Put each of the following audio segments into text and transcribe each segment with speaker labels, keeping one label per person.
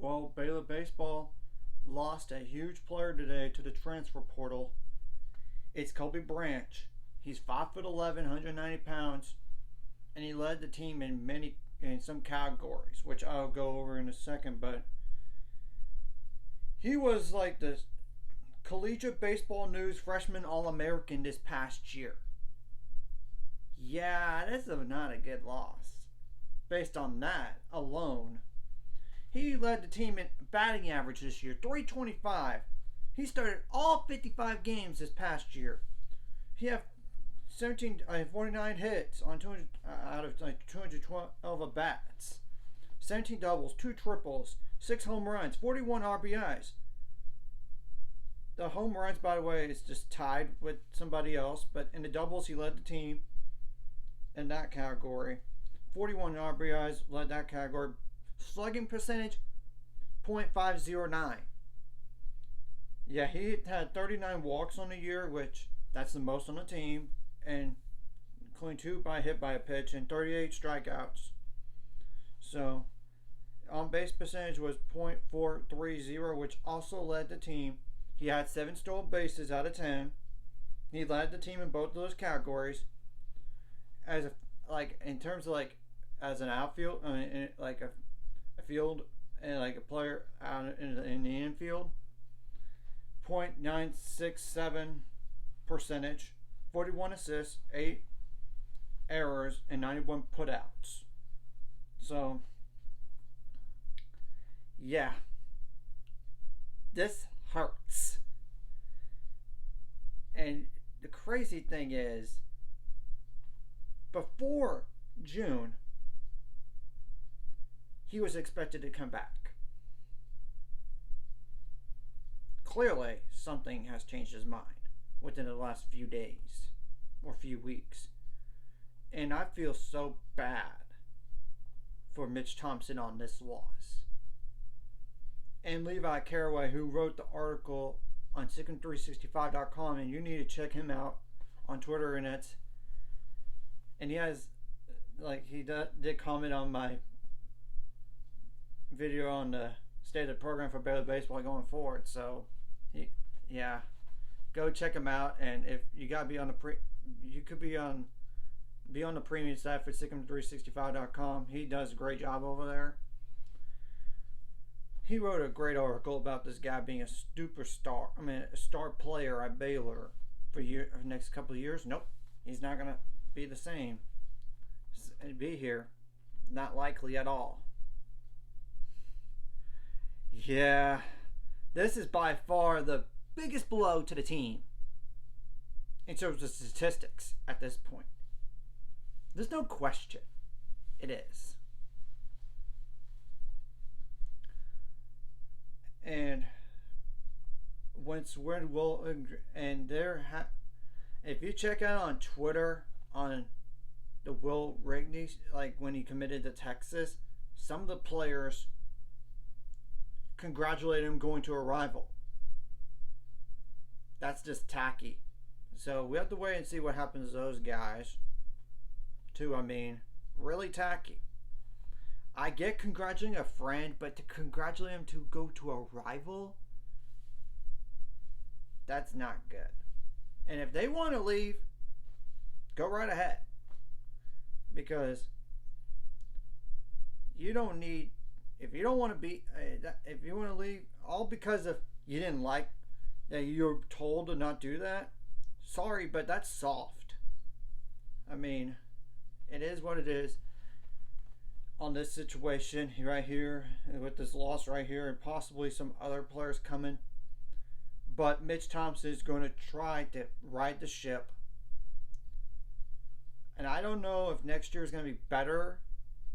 Speaker 1: Well, Baylor baseball lost a huge player today to the transfer portal. It's Kolby Branch. He's 5'11", 190 pounds, and he led the team in some categories, which I'll go over in a second. But he was like the collegiate baseball news freshman All-American this past year. Yeah, this is not a good loss. Based on that alone, he led the team in batting average this year, 325. He started all 55 games this past year. He had 49 hits on 200 out of 212 at bats, 17 doubles, 2 triples, 6 home runs, 41 RBIs. The home runs, by the way, is just tied with somebody else, but in the doubles, he led the team in that category. 41 RBIs led that category. Slugging percentage, .509. Yeah, he had 39 walks on the year, which that's the most on the team, and including 2 hit by a pitch and 38 strikeouts. So, on base percentage was .430, which also led the team. He had 7 stolen bases out of 10. He led the team in both of those categories. As in terms of as an outfield, a field and a player out in the infield, .967 percentage, 41 assists, 8 errors, and 91 putouts. So, yeah, this hurts. And the crazy thing is, before June, he was expected to come back. Clearly, something has changed his mind within the last few days or few weeks. And I feel so bad for Mitch Thompson on this loss. And Levi Caraway, who wrote the article on Sikkim365.com, and you need to check him out on Twitter, and he has, he did comment on my video on the state of the program for Baylor baseball going forward. So, go check him out. And if you gotta be on you could be on the premium side for Sikkim365.com. He does a great job over there. He wrote a great article about this guy being a star player at Baylor for the next couple of years. Nope, he's not gonna be the same. Be here, not likely at all. Yeah, this is by far the biggest blow to the team in terms of statistics at this point. There's no question. It is. And if you check out on Twitter on the Will Rigney, when he committed to Texas, some of the players congratulate him going to a rival. That's just tacky. So we have to wait and see what happens to those guys too. Really tacky. I get congratulating a friend, but to congratulate him to go to a rival, that's not good. And if they want to leave, go right ahead. Because you don't need, if you don't want to be, if you want to leave, all because of you didn't like that you're told to not do that, sorry, but that's soft. It is what it is on this situation right here, with this loss right here, and possibly some other players coming. But Mitch Thompson is going to try to right the ship. And I don't know if next year is going to be better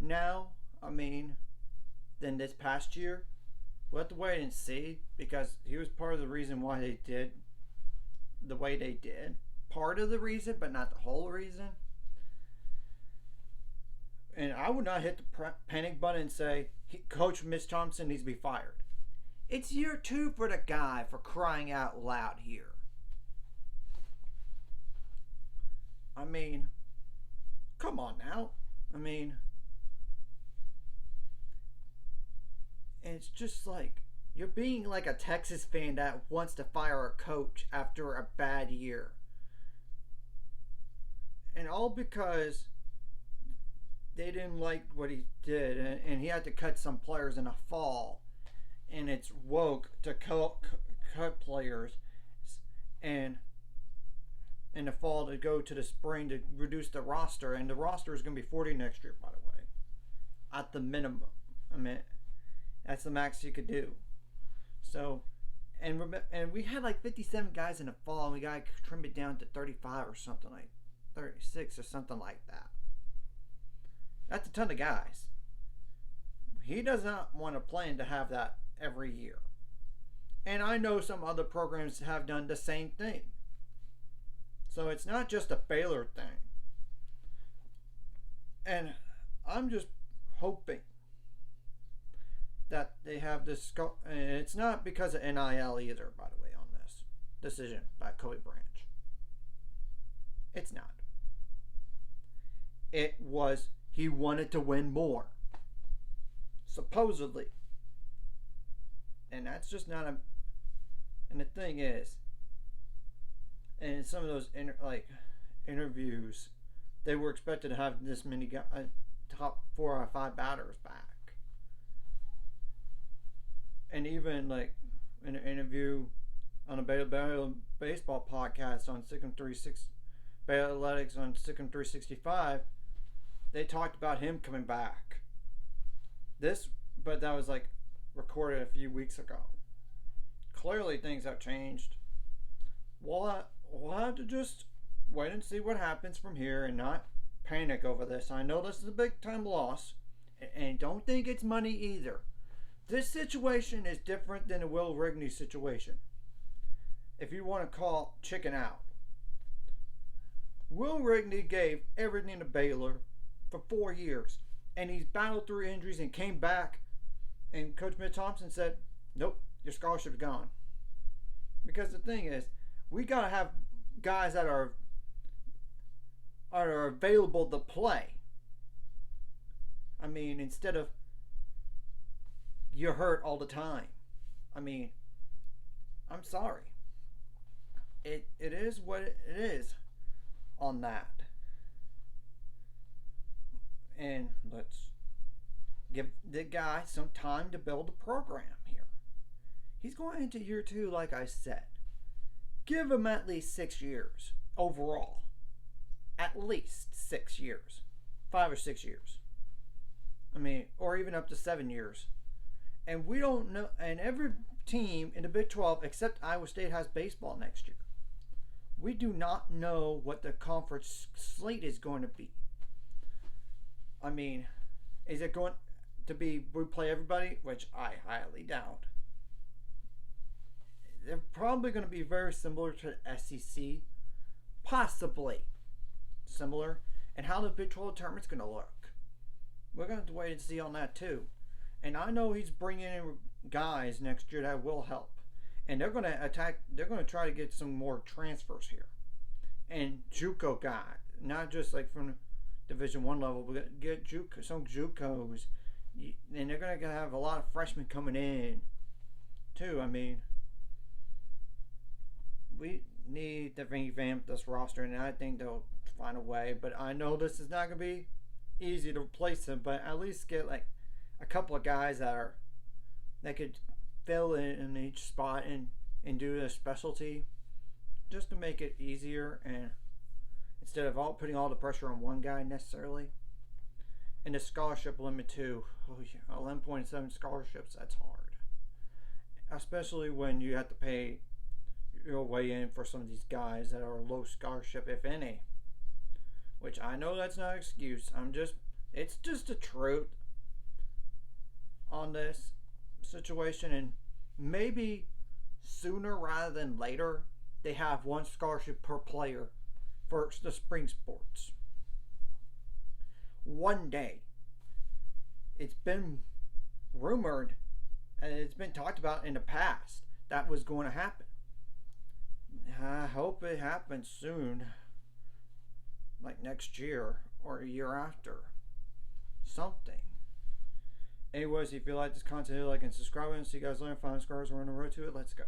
Speaker 1: now, than this past year. We'll have to wait and see, because he was part of the reason why they did the way they did. Part of the reason, but not the whole reason. And I would not hit the panic button and say, Coach Mitch Thompson needs to be fired. It's year 2 for the guy, for crying out loud here. Come on now. And it's just like you're being like a Texas fan that wants to fire a coach after a bad year. And all because they didn't like what he did, and he had to cut some players in a fall. And it's woke to cut players and in the fall to go to the spring to reduce the roster. And the roster is going to be 40 next year, by the way, at the minimum. I mean, that's the max you could do. So, and we had like 57 guys in the fall, and we got to trim it down to 35 or something, like 36 or something like that. That's a ton of guys. He does not want to plan to have that every year. And I know some other programs have done the same thing. So it's not just a Baylor thing. And I'm just hoping that they have this. And it's not because of NIL either, by the way, on this decision by Kolby Branch. It's not. It was he wanted to win more. Supposedly. And that's just not a. And the thing is, and in some of those interviews, they were expected to have this many top 4 or 5 batters back. And even like in an interview on a Baylor baseball podcast on Sikkim 360, Baylor Athletics on Sikkim 365, they talked about him coming back. But that was like recorded a few weeks ago. Clearly things have changed. We'll have to just wait and see what happens from here and not panic over this. I know this is a big time loss, and don't think it's money either. This situation is different than the Will Rigney situation. If you want to call chicken out. Will Rigney gave everything to Baylor for 4 years, and he's battled through injuries and came back, and Coach Mitt Thompson said, nope, your scholarship's gone. Because the thing is, we got to have guys that are available to play. I mean, instead of you're hurt all the time. I mean, I'm sorry. It is what it is on that. And let's give the guy some time to build a program here. He's going into year 2, like I said. Give him at least 6 years overall. At least 6 years. 5 or 6 years. I mean, or even up to 7 years. And we don't know, and every team in the Big 12 except Iowa State has baseball next year. We do not know what the conference slate is going to be. I mean, is it going to be we play everybody, which I highly doubt. They're probably going to be very similar to the SEC, possibly similar, and how the Big 12 tournament's going to look. We're going to have to wait and see on that too. And I know he's bringing in guys next year that will help, and they're going to attack. They're going to try to get some more transfers here, and JUCO guys, not just like from Division 1 level, but get some JUCOs, and they're going to have a lot of freshmen coming in too. I mean, we need to revamp this roster, and I think they'll find a way. But I know this is not going to be easy to replace them, but at least get like a couple of guys that could fill in each spot and do a specialty, just to make it easier, and instead of putting all the pressure on one guy necessarily. And the scholarship limit too. 11.7 scholarships, that's hard. Especially when you have to pay your way in for some of these guys that are low scholarship, if any. Which I know that's not an excuse. It's just the truth on this situation, and maybe sooner rather than later they have one scholarship per player for the spring sports. One day. It's been rumored and it's been talked about in the past that was going to happen. I hope it happens soon, like next year or a year after. Something. Anyways, if you like this content, like and subscribe and see you guys later. 5 stars. We're on the road to it. Let's go.